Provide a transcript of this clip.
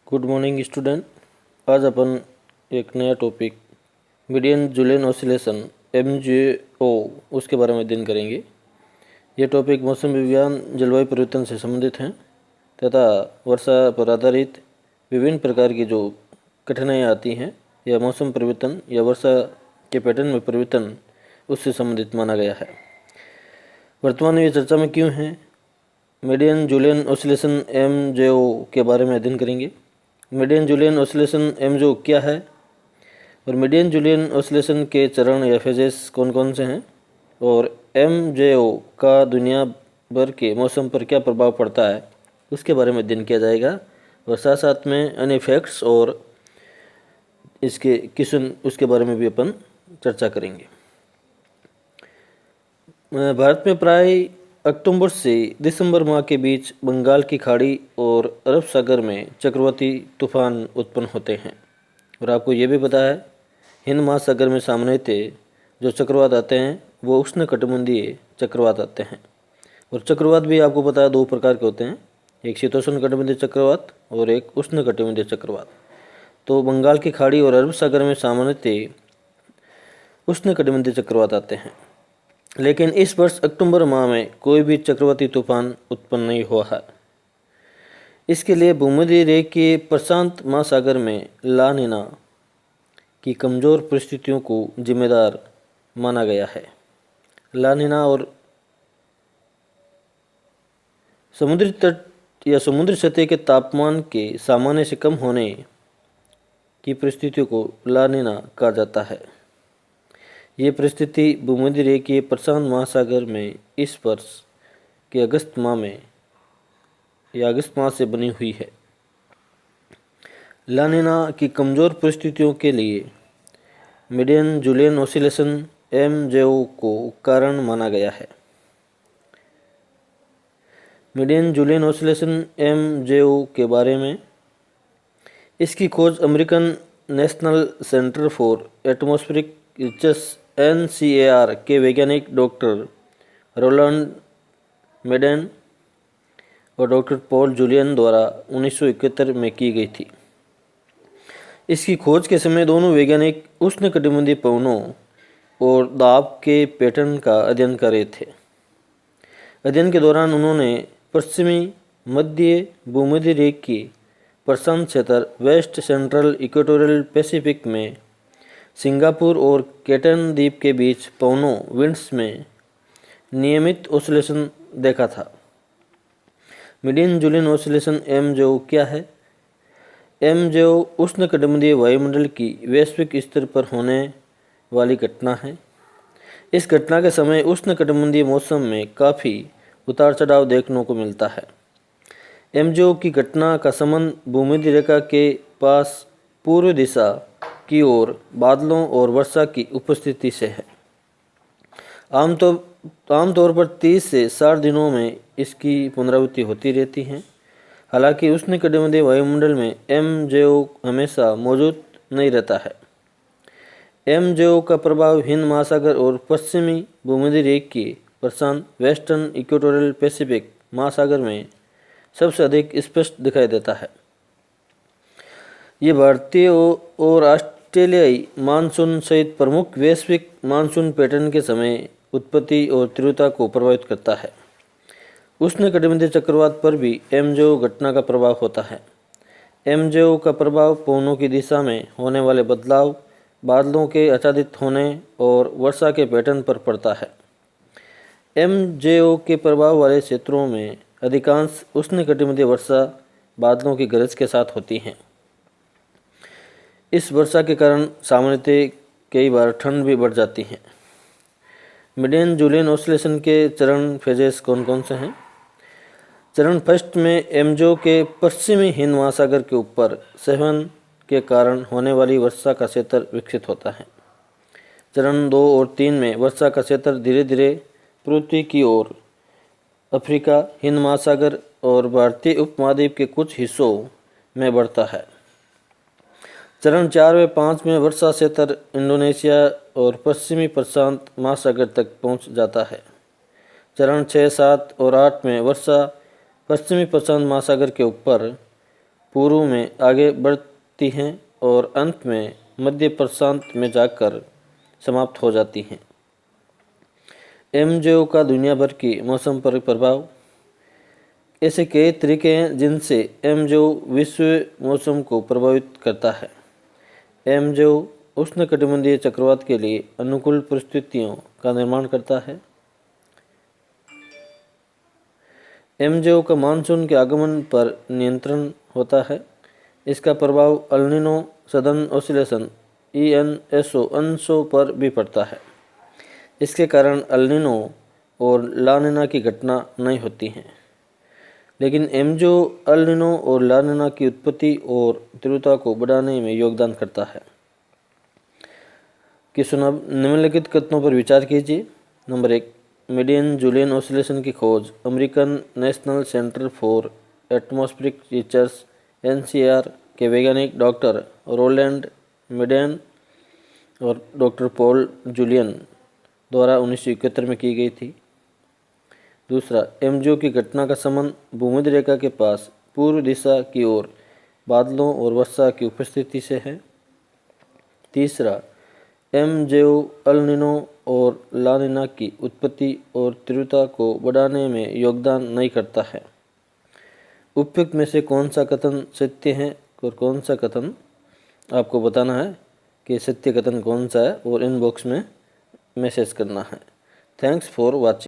Good morning student. आज अपन एक नया topic Madden Julian oscillation MJO उसके बारे में अध्ययन करेंगे। ये टॉपिक मौसम विज्ञान जलवायु परिवर्तन से संबंधित हैं तथा वर्षा पर आधारित विभिन्न प्रकार की जो कठिनाइयाँ आती हैं या मौसम परिवर्तन या वर्षा के पैटर्न में परिवर्तन उससे संबंधित माना गया है। वर्तमान में ये चर्चा में क्यों है, मीडियन जूलियन ऑसिलेशन MJO के बारे में अध्ययन करेंगे। मीडियन जूलियन ऑसिलेशन MJO क्या है और मीडियन जूलियन ऑसिलेशन के चरण या फेजेस कौन कौन से हैं और MJO का दुनिया भर के मौसम पर क्या प्रभाव पड़ता है उसके बारे में अध्ययन किया जाएगा और साथ साथ में अन्य फैक्ट्स और इसके क्वेश्चन उसके बारे में भी अपन चर्चा करेंगे। भारत में प्राय अक्टूबर से दिसंबर माह के बीच बंगाल की खाड़ी और अरब सागर में चक्रवाती तूफान उत्पन्न होते हैं और आपको ये भी पता है हिंद महासागर में सामान्यतः जो चक्रवात आते हैं वो उष्णकटिबंधीय चक्रवात आते हैं और चक्रवात भी आपको पता है दो प्रकार के होते हैं, एक शीतोष्णकटिबंधीय चक्रवात और एक उष्णकटिबंधीय चक्रवात। तो बंगाल की खाड़ी और अरब सागर में सामान्यतः उष्णकटिबंधीय चक्रवात आते हैं, लेकिन इस वर्ष अक्टूबर माह में कोई भी चक्रवाती तूफान उत्पन्न नहीं हुआ है। इसके लिए भूमध्य रेखीय प्रशांत महासागर में ला नीना की कमज़ोर परिस्थितियों को जिम्मेदार माना गया है। ला नीना और समुद्री तट या समुद्री सतह के तापमान के सामान्य से कम होने की परिस्थितियों को ला नीना कहा जाता है। ये परिस्थिति भूमध्य रेखीय प्रशांत महासागर में इस वर्ष के अगस्त माह से बनी हुई है। ला नीना की कमज़ोर परिस्थितियों के लिए मीडियन जूलियन ऑसिलेशन MJO को कारण माना गया है। मीडियन जूलियन ऑसिलेशन MJO के बारे में इसकी खोज American national centre for atmospheric research NCAR के वैज्ञानिक डॉक्टर रोलैंड मेडेन और डॉक्टर पॉल जूलियन द्वारा 1971 में की गई थी। इसकी खोज के समय दोनों वैज्ञानिक उष्णकटिबंधीय पवनों और दाब के पैटर्न का अध्ययन कर रहे थे। अध्ययन के दौरान उन्होंने पश्चिमी मध्य भूमध्य रेखीय प्रशांत क्षेत्र वेस्ट सेंट्रल इक्वेटोरियल पैसिफिक में सिंगापुर और केटन द्वीप के बीच पवनों विंड्स में नियमित ऑसिलेशन देखा था। मीडियन जूलियन ऑसिलेशन MJO क्या है? MJO उष्णकटिबंधीय वायुमंडल की वैश्विक स्तर पर होने वाली घटना है। इस घटना के समय उष्णकटिबंधीय मौसम में काफ़ी उतार चढ़ाव देखने को मिलता है। MJO की घटना का संबंध भूमध्य रेखा के पास पूर्व दिशा की ओर बादलों और वर्षा की उपस्थिति से है। आमतौर पर 30 से 60 दिनों में इसकी पुनरावृत्ति होती रहती है। हालांकि उष्णकटिबंधीय वायुमंडल में MJO हमेशा मौजूद नहीं रहता है। MJO का प्रभाव हिंद महासागर और पश्चिमी भूमध्य रेखीय प्रशांत वेस्टर्न इक्वेटोरियल पैसिफिक महासागर में सबसे अधिक स्पष्ट दिखाई देता है। ये भारतीय और ऑस्ट्रेलियाई मानसून सहित प्रमुख वैश्विक मानसून पैटर्न के समय उत्पत्ति और तीव्रता को प्रभावित करता है। उष्णकटिबंधीय चक्रवात पर भी MJO घटना का प्रभाव होता है। MJO का प्रभाव पवनों की दिशा में होने वाले बदलाव, बादलों के आच्छादित होने और वर्षा के पैटर्न पर पड़ता है। MJO के प्रभाव वाले क्षेत्रों में अधिकांश उष्णकटिबंधीय वर्षा बादलों की गरज के साथ होती हैं। इस वर्षा के कारण सामान्यतः कई बार ठंड भी बढ़ जाती है। मीडियन जूलियन ऑसिलेशन के चरण फेजेस कौन कौन से हैं? चरण फर्स्ट में MJO के पश्चिमी हिंद महासागर के ऊपर संवहन के कारण होने वाली वर्षा का क्षेत्र विकसित होता है। चरण 2 और 3 में वर्षा का क्षेत्र धीरे धीरे पृथ्वी की ओर अफ्रीका, हिंद महासागर और भारतीय उपमहाद्वीप के कुछ हिस्सों में बढ़ता है। चरण 4 व 5 में वर्षा क्षेत्र इंडोनेशिया और पश्चिमी प्रशांत महासागर तक पहुंच जाता है। चरण 6, 7 और 8 में वर्षा पश्चिमी प्रशांत महासागर के ऊपर पूर्व में आगे बढ़ती हैं और अंत में मध्य प्रशांत में जाकर समाप्त हो जाती हैं। एमजेओ का दुनिया भर की मौसम पर प्रभाव। ऐसे कई तरीके हैं जिनसे एमजेओ विश्व मौसम को प्रभावित करता है। एमजेओ उष्णकटिबंधीय चक्रवात के लिए अनुकूल परिस्थितियों का निर्माण करता है। एमजेओ का मानसून के आगमन पर नियंत्रण होता है। इसका प्रभाव El Nino southern oscillation ENSO अंशों पर भी पड़ता है। इसके कारण एल नीनो और ला नीना की घटना नहीं होती हैं, लेकिन एमजेओ एल नीनो और ला नीना की उत्पत्ति और तीव्रता को बढ़ाने में योगदान करता है। कि सुनब निम्नलिखित कथनों पर विचार कीजिए। नंबर 1, मीडियन जूलियन ऑसिलेशन की खोज American national centre for atmospheric research NCAR के वैज्ञानिक डॉक्टर रोलैंड मीडियन और डॉक्टर पॉल जूलियन द्वारा 1971 में की गई थी। दूसरा, एमजेओ की घटना का संबंध भूमध्य रेखा के पास पूर्व दिशा की ओर बादलों और वर्षा की उपस्थिति से है। तीसरा, एमजेओ एल नीनो और ला नीना की उत्पत्ति और तीव्रता को बढ़ाने में योगदान नहीं करता है। उपयुक्त में से कौन सा कथन सत्य है और कौन सा कथन आपको बताना है कि सत्य कथन कौन सा है और इनबॉक्स में मैसेज करना है। Thanks for watching.